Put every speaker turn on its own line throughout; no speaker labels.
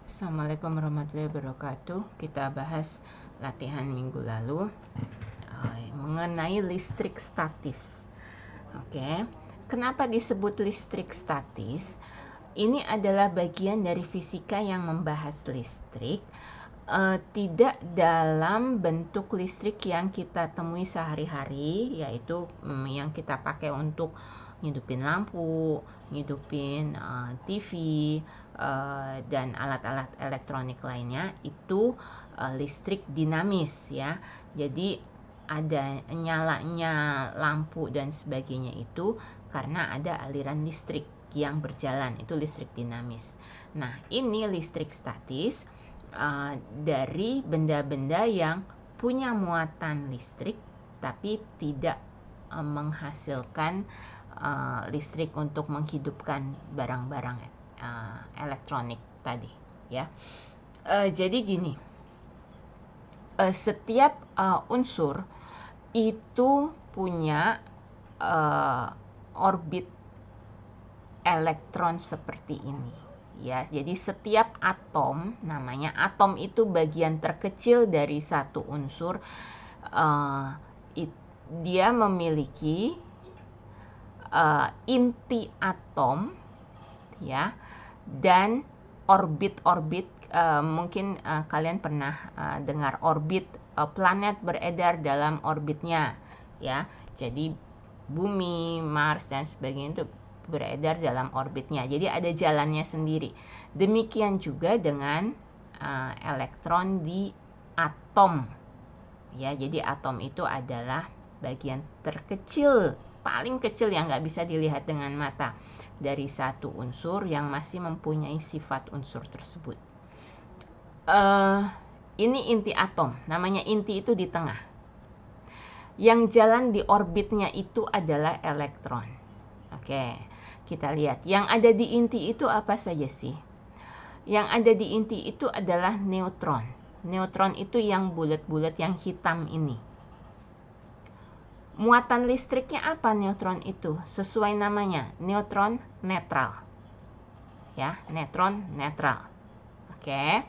Assalamualaikum warahmatullahi wabarakatuh. Kita bahas latihan minggu lalu mengenai listrik statis. Oke. Kenapa disebut listrik statis? Ini adalah bagian dari fisika yang membahas listrik, tidak dalam bentuk listrik yang kita temui sehari-hari, yaitu yang kita pakai untuk ngidupin lampu, ngidupin TV, dan alat-alat elektronik lainnya. Itu listrik dinamis ya. Jadi ada nyalanya lampu dan sebagainya itu karena ada aliran listrik yang berjalan, itu listrik dinamis. Nah, ini listrik statis dari benda-benda yang punya muatan listrik tapi tidak menghasilkan listrik untuk menghidupkan barang-barang elektronik tadi ya. Jadi gini, setiap unsur itu punya orbit elektron seperti ini ya. Jadi setiap atom, namanya atom itu bagian terkecil dari satu unsur, dia memiliki inti atom ya, dan orbit-orbit. Mungkin kalian pernah dengar orbit, planet beredar dalam orbitnya ya. Jadi bumi, Mars dan sebagainya itu beredar dalam orbitnya. Jadi ada jalannya sendiri. Demikian juga dengan elektron di atom ya. Jadi atom itu adalah bagian terkecil, paling kecil yang nggak bisa dilihat dengan mata dari satu unsur yang masih mempunyai sifat unsur tersebut. Ini inti atom, namanya inti itu di tengah. Yang jalan di orbitnya itu adalah elektron. Oke, kita lihat. Yang ada di inti itu apa saja sih? Yang ada di inti itu adalah neutron. Neutron itu yang bulat-bulat, yang hitam ini. Muatan listriknya apa neutron itu? Sesuai namanya, neutron netral. Ya, neutron netral. Oke.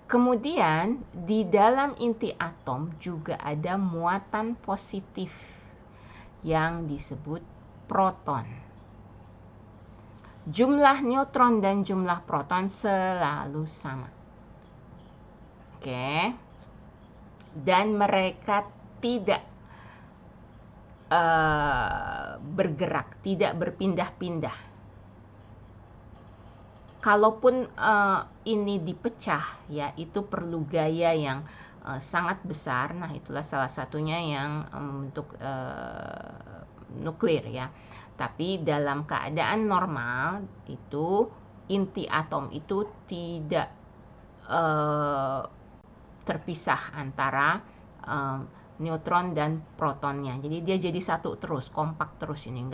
Kemudian di dalam inti atom juga ada muatan positif yang disebut proton. Jumlah neutron dan jumlah proton selalu sama. Oke. Dan mereka tidak bergerak, tidak berpindah-pindah. Kalaupun ini dipecah ya, itu perlu gaya yang sangat besar. Nah, itulah salah satunya yang untuk nuklir ya. Tapi dalam keadaan normal itu inti atom itu tidak terpisah antara neutron dan protonnya. Jadi dia jadi satu terus, kompak terus ini,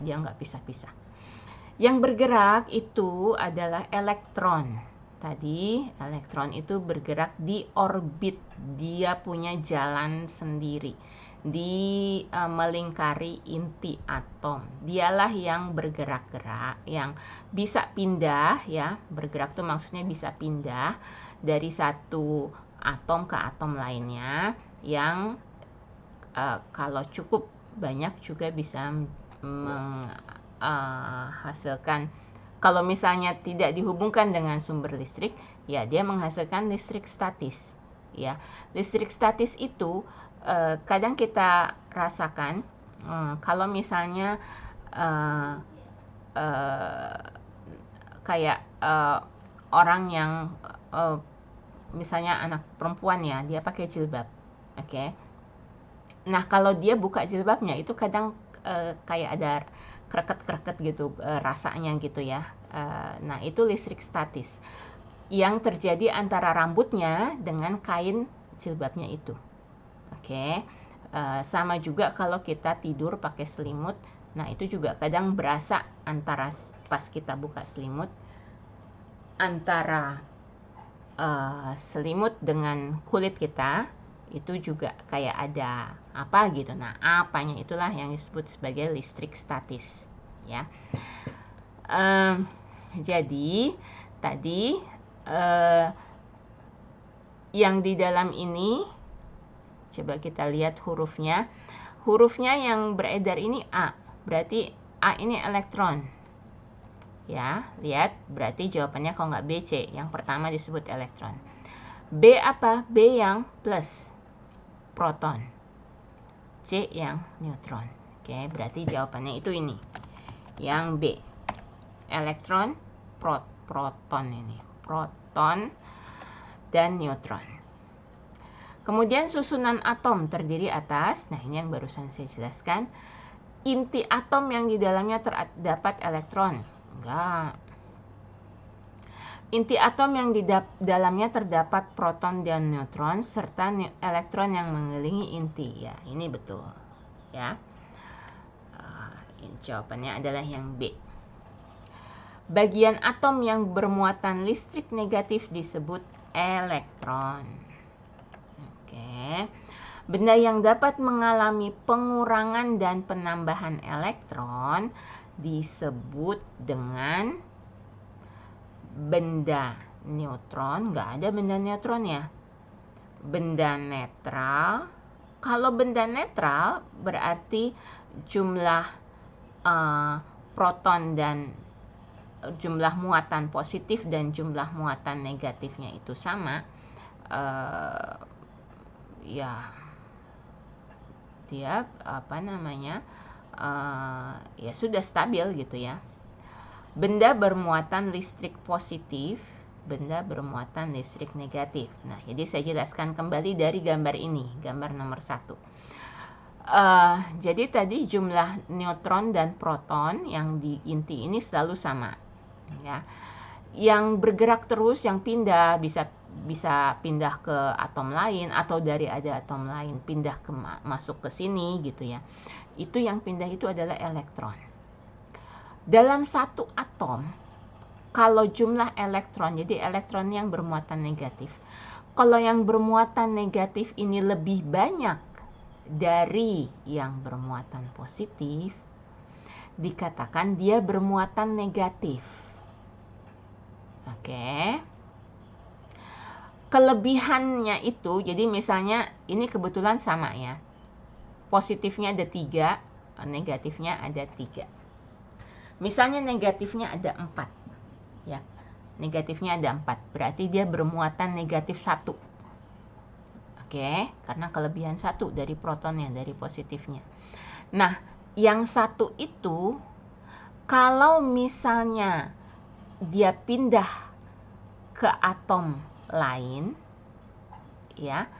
dia nggak pisah-pisah. Yang bergerak itu adalah elektron. Tadi elektron itu bergerak di orbit, dia punya jalan sendiri di melingkari inti atom. Dialah yang bergerak-gerak, yang bisa pindah ya. Bergerak itu maksudnya bisa pindah dari satu atom ke atom lainnya, yang kalau cukup banyak juga bisa menghasilkan, kalau misalnya tidak dihubungkan dengan sumber listrik ya, dia menghasilkan listrik statis ya. Listrik statis itu kadang kita rasakan kalau misalnya kayak orang yang misalnya anak perempuan ya, dia pakai jilbab. Oke. Nah, kalau dia buka jilbabnya itu kadang kayak ada kreket-kreket gitu rasanya gitu ya. Nah, itu listrik statis yang terjadi antara rambutnya dengan kain jilbabnya itu. Oke. Sama juga kalau kita tidur pakai selimut. Nah, itu juga kadang berasa antara pas kita buka selimut, antara selimut dengan kulit kita itu juga kayak ada apa gitu. Nah, apanya itulah yang disebut sebagai listrik statis ya. Jadi tadi eh, yang di dalam ini, coba kita lihat hurufnya. Hurufnya yang beredar ini A, berarti A ini elektron. Ya, lihat, berarti jawabannya kalau nggak B, C. Yang pertama disebut elektron. B apa? B yang plus, proton. C yang neutron. Oke, berarti jawabannya itu ini. Yang B, elektron, proton ini. Proton dan neutron. Kemudian susunan atom terdiri atas, nah ini yang barusan saya jelaskan, inti atom yang di dalamnya terdapat elektron. Enggak. Inti atom yang di dalamnya terdapat proton dan neutron serta elektron yang mengelilingi inti. Ya, ini betul. Ya. Jawabannya adalah yang B. Bagian atom yang bermuatan listrik negatif disebut elektron. Oke. Benda yang dapat mengalami pengurangan dan penambahan elektron disebut dengan benda neutron. Nggak ada benda neutron ya. Benda netral. Kalau benda netral berarti jumlah proton dan jumlah muatan positif dan jumlah muatan negatifnya itu sama. Ya, dia ya sudah stabil gitu ya. Benda bermuatan listrik positif, benda bermuatan listrik negatif. Nah, jadi saya jelaskan kembali dari gambar ini, gambar nomor 1. Jadi tadi jumlah neutron dan proton yang di inti ini selalu sama. Ya. Yang bergerak terus, yang pindah, bisa pindah ke atom lain atau dari ada atom lain pindah masuk ke sini gitu ya. Itu yang pindah itu adalah elektron. Dalam satu atom, kalau jumlah elektron, jadi elektron yang bermuatan negatif. Kalau yang bermuatan negatif ini lebih banyak dari yang bermuatan positif, dikatakan dia bermuatan negatif. Oke. Kelebihannya itu, jadi misalnya ini kebetulan sama ya. Positifnya ada 3, negatifnya ada 3. Misalnya negatifnya ada 4. Ya. Negatifnya ada 4. Berarti dia bermuatan negatif 1. Oke, karena kelebihan 1 dari protonnya, dari positifnya. Nah, yang 1 itu kalau misalnya dia pindah ke atom lain, ya,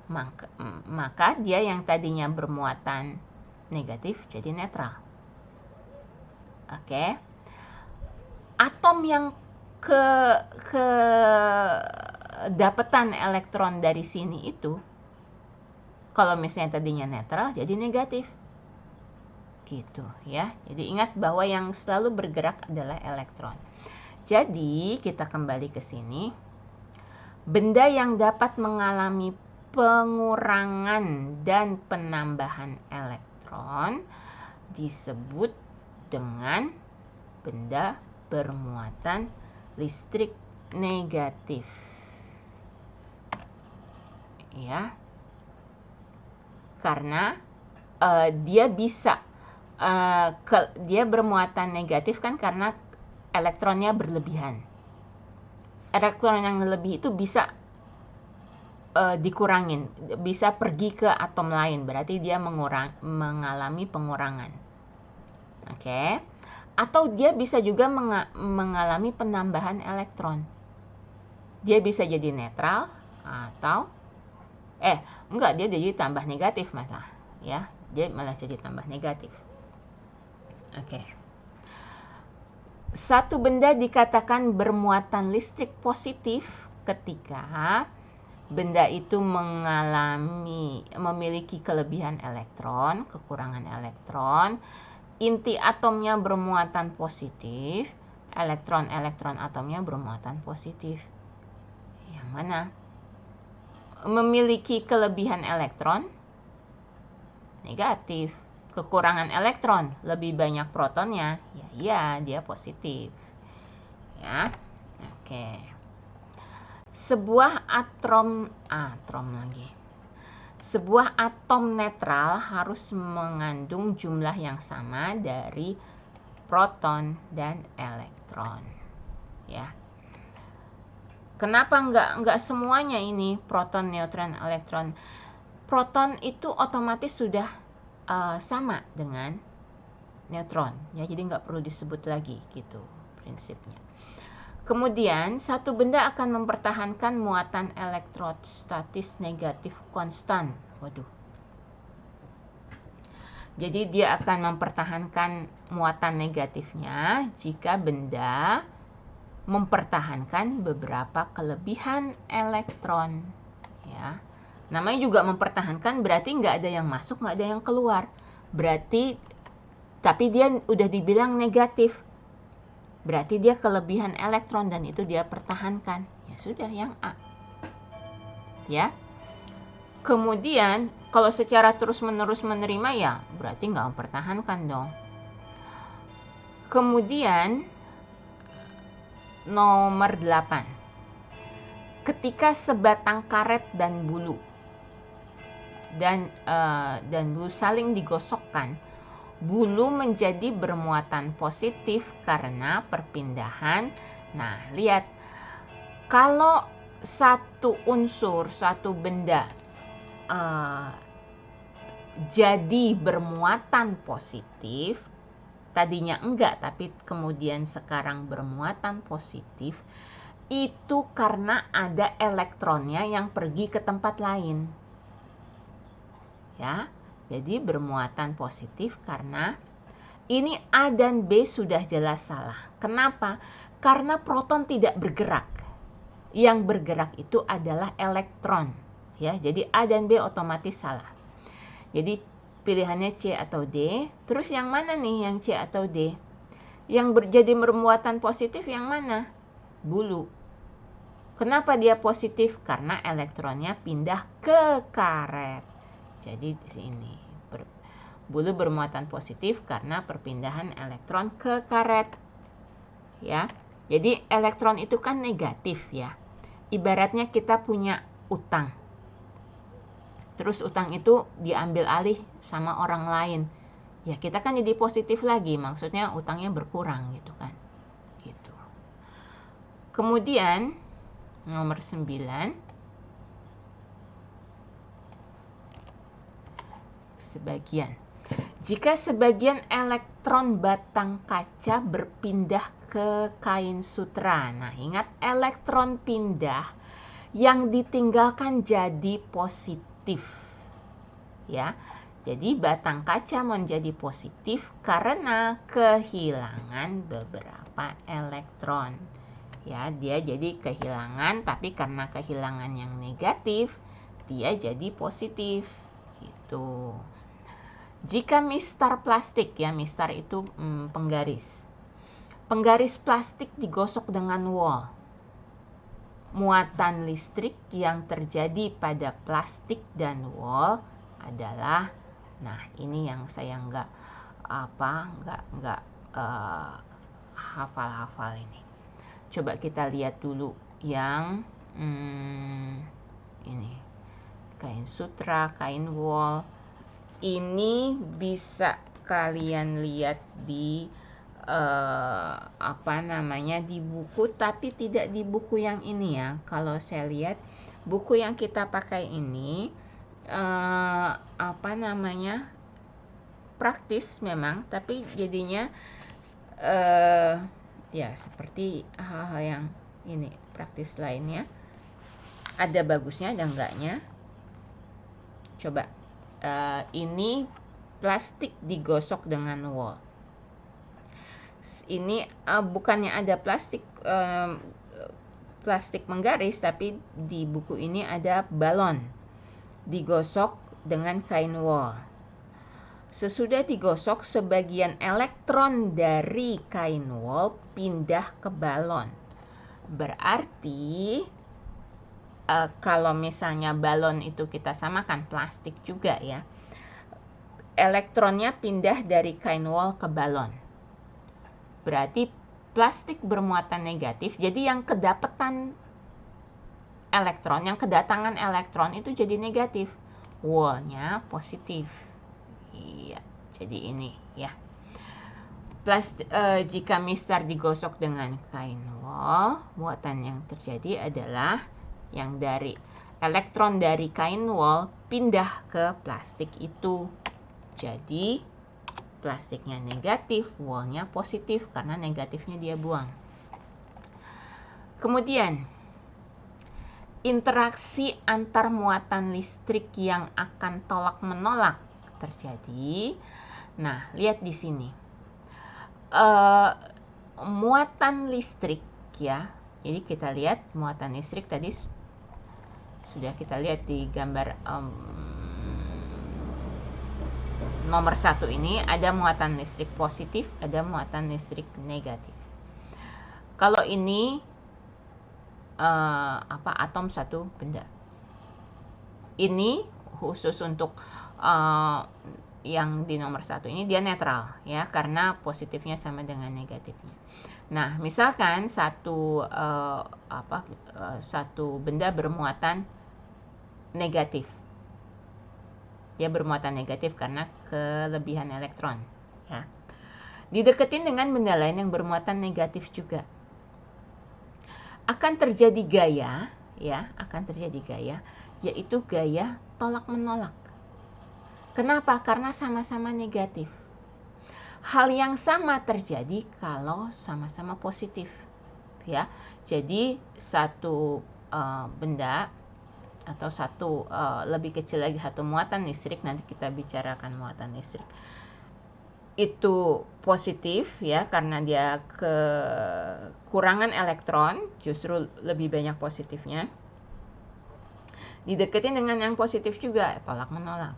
maka dia yang tadinya bermuatan negatif jadi netral. Oke. Atom yang dapatan elektron dari sini itu, kalau misalnya tadinya netral jadi negatif. Gitu ya. Jadi ingat bahwa yang selalu bergerak adalah elektron. Jadi kita kembali ke sini. Benda yang dapat mengalami pengurangan dan penambahan elektron disebut dengan benda bermuatan listrik negatif. Ya. Karena dia bisa dia bermuatan negatif kan karena elektronnya berlebihan. Elektron yang lebih itu bisa dikurangin, bisa pergi ke atom lain, berarti dia mengalami pengurangan. Oke. Atau dia bisa juga mengalami penambahan elektron. Dia bisa jadi netral atau enggak, dia jadi tambah negatif malah, ya. Dia malah jadi tambah negatif. Oke. Satu benda dikatakan bermuatan listrik positif ketika benda itu memiliki kelebihan elektron, kekurangan elektron, inti atomnya bermuatan positif, elektron atomnya bermuatan positif. Yang mana? Memiliki kelebihan elektron, negatif. Kekurangan elektron, lebih banyak protonnya, ya dia positif. Ya. Oke. Sebuah Sebuah atom netral harus mengandung jumlah yang sama dari proton dan elektron. Ya. Kenapa nggak semuanya ini proton, neutron, elektron? Proton itu otomatis sudah sama dengan neutron, ya, jadi nggak perlu disebut lagi gitu prinsipnya. Kemudian satu benda akan mempertahankan muatan elektrostatis negatif konstan. Waduh. Jadi dia akan mempertahankan muatan negatifnya jika benda mempertahankan beberapa kelebihan elektron. Ya, namanya juga mempertahankan, berarti nggak ada yang masuk, nggak ada yang keluar. Berarti, tapi dia udah dibilang negatif. Berarti dia kelebihan elektron dan itu dia pertahankan. Ya sudah, yang A. Ya. Kemudian kalau secara terus-menerus menerima, ya berarti nggak mempertahankan dong. Kemudian nomor 8. Ketika sebatang karet dan bulu dan bulu saling digosokkan, bulu menjadi bermuatan positif karena perpindahan. Nah, lihat, kalau satu unsur, satu benda jadi bermuatan positif, tadinya enggak tapi kemudian sekarang bermuatan positif, itu karena ada elektronnya yang pergi ke tempat lain. Ya, jadi bermuatan positif karena ini A dan B sudah jelas salah. Kenapa? Karena proton tidak bergerak. Yang bergerak itu adalah elektron. Ya, jadi A dan B otomatis salah. Jadi pilihannya C atau D. Terus yang mana nih, yang C atau D? Yang jadi bermuatan positif yang mana? Bulu. Kenapa dia positif? Karena elektronnya pindah ke karet. Jadi di sini bulu bermuatan positif karena perpindahan elektron ke karet. Ya. Jadi elektron itu kan negatif ya. Ibaratnya kita punya utang. Terus utang itu diambil alih sama orang lain. Ya, kita kan jadi positif lagi, maksudnya utangnya berkurang gitu kan. Gitu. Kemudian nomor 9, sebagian. Jika sebagian elektron batang kaca berpindah ke kain sutra. Nah, ingat, elektron pindah, yang ditinggalkan jadi positif. Ya. Jadi batang kaca menjadi positif karena kehilangan beberapa elektron. Ya, dia jadi kehilangan, tapi karena kehilangan yang negatif, dia jadi positif. Gitu. Jika mistar plastik, ya, mistar itu penggaris. Penggaris plastik digosok dengan wol. Muatan listrik yang terjadi pada plastik dan wol adalah, nah ini yang saya nggak hafal ini. Coba kita lihat dulu yang ini, kain sutra, kain wol. Ini bisa kalian lihat di di buku, tapi tidak di buku yang ini ya. Kalau saya lihat buku yang kita pakai ini praktis memang, tapi jadinya ya seperti hal-hal yang ini praktis lainnya. Ada bagusnya, ada enggaknya. Coba ini plastik digosok dengan wol. Ini bukannya ada plastik menggaris, tapi di buku ini ada balon digosok dengan kain wol. Sesudah digosok, sebagian elektron dari kain wol pindah ke balon. Berarti kalau misalnya balon itu kita samakan plastik juga ya, elektronnya pindah dari kain wol ke balon. Berarti plastik bermuatan negatif, jadi yang kedapatan elektron, yang kedatangan elektron itu jadi negatif, wall-nya positif. Iya, jadi ini ya. Jika mistar digosok dengan kain wol, muatan yang terjadi adalah yang dari elektron dari kain wol pindah ke plastik itu. Jadi plastiknya negatif, wol-nya positif karena negatifnya dia buang. Kemudian interaksi antar muatan listrik yang akan tolak-menolak terjadi. Nah, lihat di sini. Muatan listrik ya. Jadi kita lihat muatan listrik tadi sudah kita lihat di gambar nomor 1 ini, ada muatan listrik positif, ada muatan listrik negatif. Kalau ini atom satu benda. Ini khusus untuk yang di nomor 1 ini dia netral ya, karena positifnya sama dengan negatifnya. Nah, misalkan satu benda bermuatan negatif. Dia bermuatan negatif karena kelebihan elektron ya. Dideketin dengan benda lain yang bermuatan negatif juga. Akan terjadi gaya ya, yaitu gaya tolak-menolak. Kenapa? Karena sama-sama negatif. Hal yang sama terjadi kalau sama-sama positif ya. Jadi satu benda atau satu lebih kecil lagi, satu muatan listrik, nanti kita bicarakan muatan listrik itu positif ya, karena dia kekurangan elektron, justru lebih banyak positifnya. Dideketin dengan yang positif juga, tolak menolak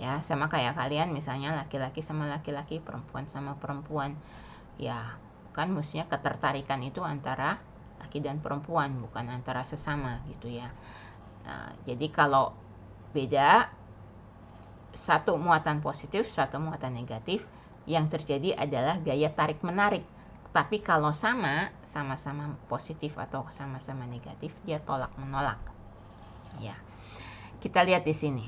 ya, sama kayak kalian misalnya laki-laki sama laki-laki, perempuan sama perempuan ya, kan mestinya ketertarikan itu antara laki dan perempuan, bukan antara sesama gitu ya. Nah, jadi kalau beda, satu muatan positif, satu muatan negatif, yang terjadi adalah gaya tarik-menarik. Tapi kalau sama-sama positif atau sama-sama negatif, dia tolak-menolak. Ya, kita lihat di sini.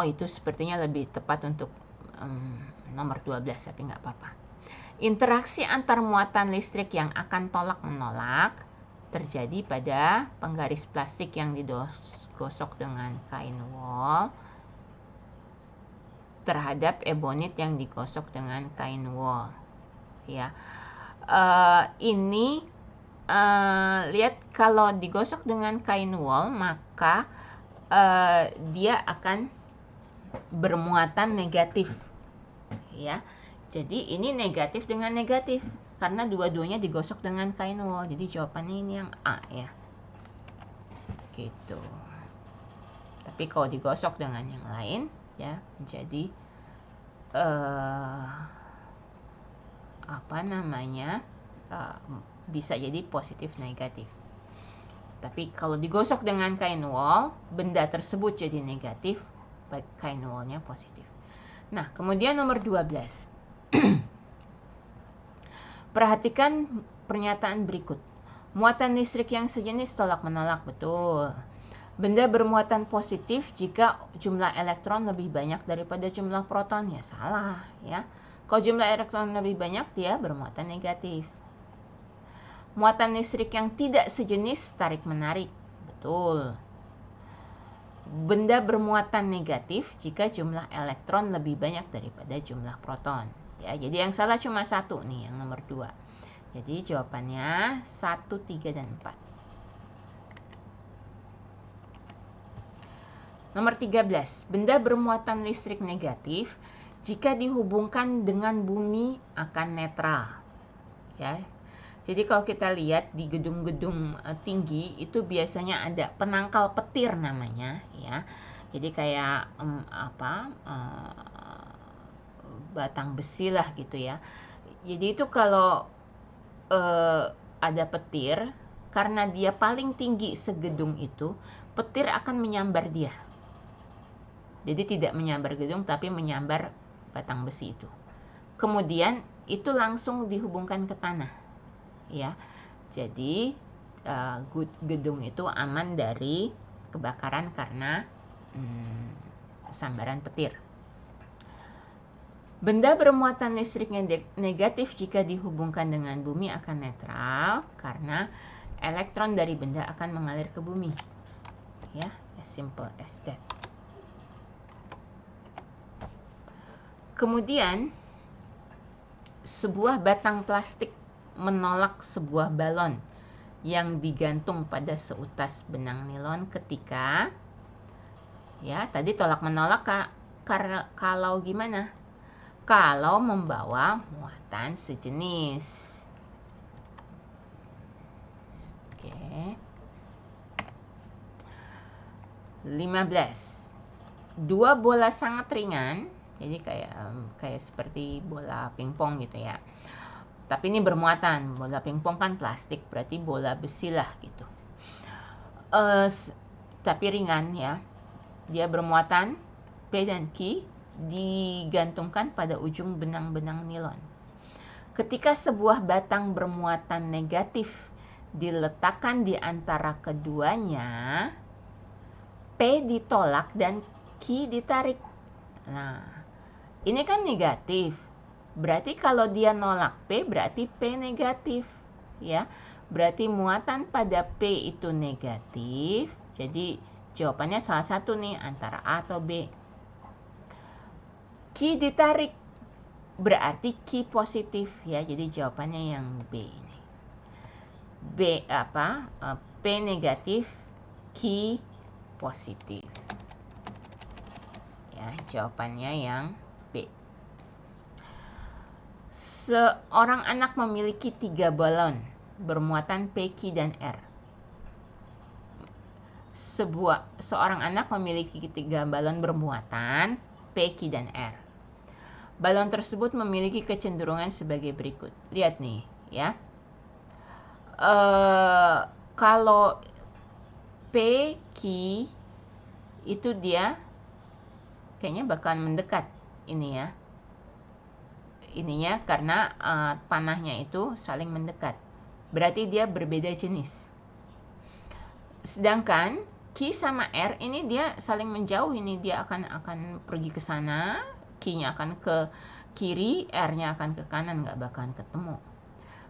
Itu sepertinya lebih tepat untuk nomor 12, tapi nggak apa-apa. Interaksi antar muatan listrik yang akan tolak-menolak terjadi pada penggaris plastik yang digosok dengan kain wol terhadap ebonit yang digosok dengan kain wol ya. Ini lihat, kalau digosok dengan kain wol maka dia akan bermuatan negatif ya. Jadi ini negatif dengan negatif karena dua-duanya digosok dengan kain wol. Jadi jawabannya ini yang A ya. Gitu. Tapi kalau digosok dengan yang lain ya, menjadi bisa jadi positif negatif. Tapi kalau digosok dengan kain wol, benda tersebut jadi negatif, baik kain wolnya positif. Nah, kemudian nomor 12. Perhatikan pernyataan berikut. Muatan listrik yang sejenis tolak-menolak, betul. Benda bermuatan positif jika jumlah elektron lebih banyak daripada jumlah proton, ya salah ya. Kalau jumlah elektron lebih banyak, dia bermuatan negatif. Muatan listrik yang tidak sejenis tarik-menarik, betul. Benda bermuatan negatif jika jumlah elektron lebih banyak daripada jumlah proton. Ya, jadi yang salah cuma satu nih, yang nomor 2. Jadi jawabannya 1, 3, dan 4. Nomor 13. Benda bermuatan listrik negatif jika dihubungkan dengan bumi akan netral. Ya. Jadi kalau kita lihat di gedung-gedung tinggi itu biasanya ada penangkal petir namanya ya. Jadi kayak batang besi lah gitu ya. Jadi itu kalau ada petir, karena dia paling tinggi segedung itu, petir akan menyambar dia. Jadi tidak menyambar gedung tapi menyambar batang besi itu. Kemudian itu langsung dihubungkan ke tanah. Ya. Jadi gedung itu aman dari kebakaran karena sambaran petir. Benda bermuatan listrik negatif jika dihubungkan dengan bumi akan netral karena elektron dari benda akan mengalir ke bumi. Ya, as simple as that. Kemudian sebuah batang plastik menolak sebuah balon yang digantung pada seutas benang nilon ketika, ya tadi tolak menolak karena kalau gimana? Kalau membawa muatan sejenis. Oke. 15. Dua bola sangat ringan, jadi kayak seperti bola pingpong gitu ya. Tapi ini bermuatan. Bola pingpong kan plastik, berarti bola besi lah gitu. Tapi ringan ya. Dia bermuatan P dan Q digantungkan pada ujung benang-benang nilon. Ketika sebuah batang bermuatan negatif diletakkan di antara keduanya, P ditolak dan Q ditarik. Nah, ini kan negatif. Berarti kalau dia nolak P, berarti P negatif, ya. Berarti muatan pada P itu negatif. Jadi jawabannya salah satu nih, antara A atau B. Q ditarik, berarti Q positif, ya. Jadi jawabannya yang B ini. P negatif, Q positif. Ya, jawabannya yang B. Seorang anak memiliki 3 balon bermuatan P, Q, dan R. Seorang anak memiliki 3 balon bermuatan P, Q, dan R. Balon tersebut memiliki kecenderungan sebagai berikut. Lihat nih, ya. Kalau P, Q itu dia kayaknya bakalan mendekat ini ya. Ininya karena panahnya itu saling mendekat. Berarti dia berbeda jenis. Sedangkan Q sama R ini dia saling menjauh, ini dia akan pergi ke sana, Q-nya akan ke kiri, R-nya akan ke kanan, nggak bakalan ketemu.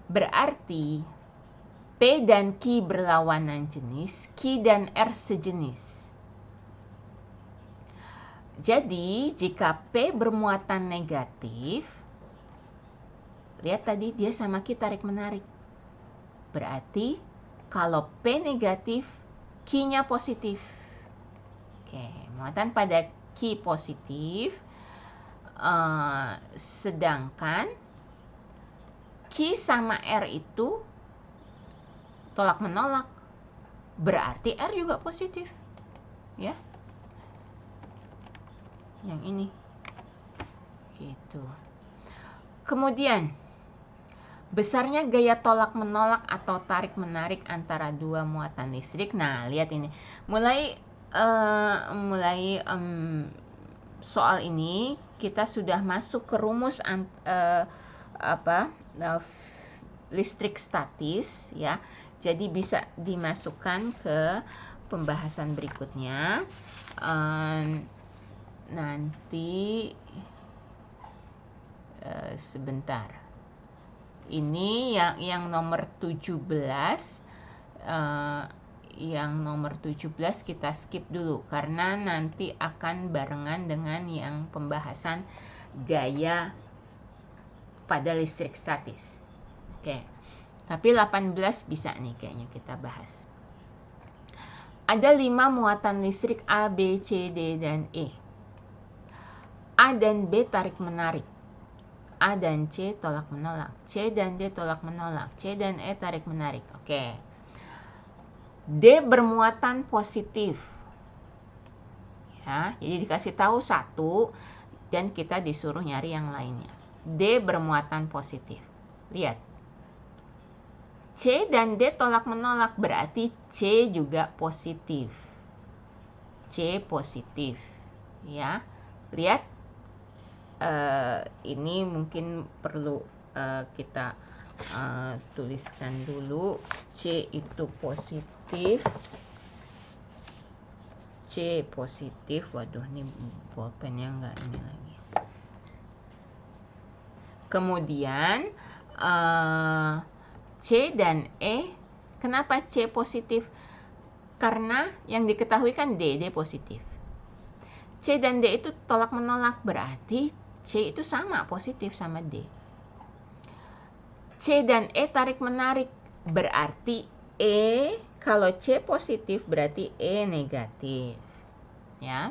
Berarti P dan Q berlawanan jenis, Q dan R sejenis. Jadi jika P bermuatan negatif, lihat tadi dia sama Q tarik-menarik. Berarti kalau P negatif, Q-nya positif. Oke, muatan pada Q positif. Sedangkan Q sama R itu tolak menolak. Berarti R juga positif. Ya. Yang ini. Gitu. Kemudian besarnya gaya tolak menolak atau tarik menarik antara dua muatan listrik. Nah, lihat ini. Mulai soal ini kita sudah masuk ke rumus listrik statis, ya. Jadi bisa dimasukkan ke pembahasan berikutnya. Nanti sebentar. Ini yang nomor 17. Yang nomor 17 kita skip dulu karena nanti akan barengan dengan yang pembahasan gaya pada listrik statis. Oke. Tapi 18 bisa nih kayaknya kita bahas. Ada 5 muatan listrik A, B, C, D, dan E. A dan B tarik menarik. A dan C tolak menolak. C dan D tolak menolak. C dan E tarik menarik. Oke. D bermuatan positif. Ya, jadi dikasih tahu satu dan kita disuruh nyari yang lainnya. D bermuatan positif. Lihat. C dan D tolak menolak berarti C juga positif. C positif. Ya. Lihat. Ini mungkin perlu kita tuliskan dulu C itu positif. C positif. Waduh, ini bolpennya enggak ini lagi. Kemudian C dan E. Kenapa C positif? Karena yang diketahui kan D positif. C dan D itu tolak menolak, berarti C itu sama positif sama D. C dan E tarik menarik, berarti E, kalau C positif berarti E negatif, ya.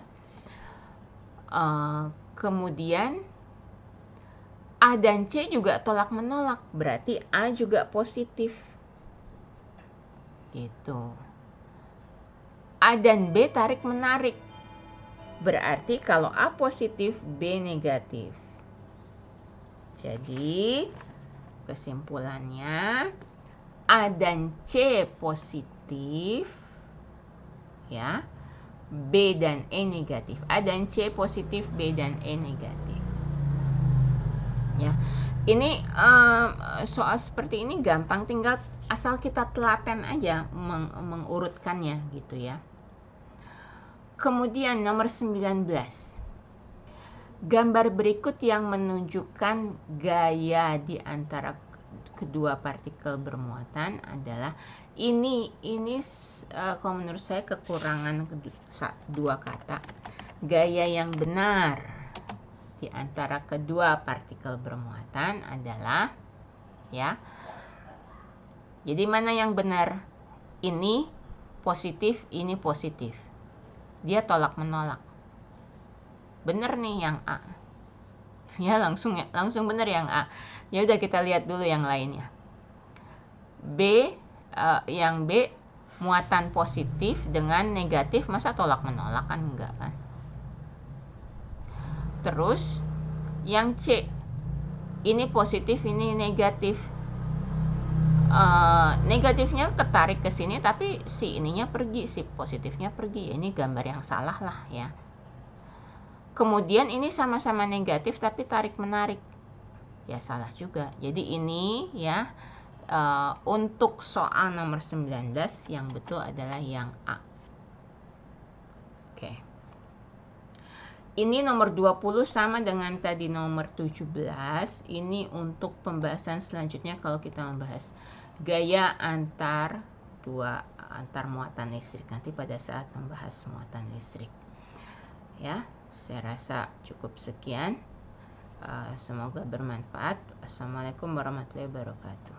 Kemudian A dan C juga tolak menolak, berarti A juga positif, gitu. A dan B tarik menarik, berarti kalau A positif, B negatif. Jadi kesimpulannya A dan C positif, ya. B dan E negatif. A dan C positif, B dan E negatif. Ya. Ini soal seperti ini gampang, tinggal asal kita telaten aja mengurutkannya gitu ya. Kemudian nomor 19. Gambar berikut yang menunjukkan gaya di antara kedua partikel bermuatan adalah ini kalau menurut saya kekurangan dua kata. Gaya yang benar di antara kedua partikel bermuatan adalah, ya. Jadi mana yang benar? Ini positif, ini positif. Dia tolak menolak. Bener nih yang A. Ya, langsung bener yang A. Ya udah, kita lihat dulu yang lainnya. Yang B muatan positif dengan negatif, masa tolak menolak kan enggak kan? Terus yang C, ini positif, ini negatif. Negatifnya ketarik ke sini, tapi si ininya pergi, si positifnya pergi. Ini gambar yang salah lah ya. Kemudian ini sama-sama negatif tapi tarik menarik, ya salah juga. Jadi ini ya, untuk soal nomor 19 yang betul adalah yang A. Oke. Ini nomor 20 sama dengan tadi nomor 17. Ini untuk pembahasan selanjutnya kalau kita membahas gaya antar muatan listrik nanti pada saat membahas muatan listrik. Ya, saya rasa cukup sekian. Semoga bermanfaat. Assalamualaikum warahmatullahi wabarakatuh.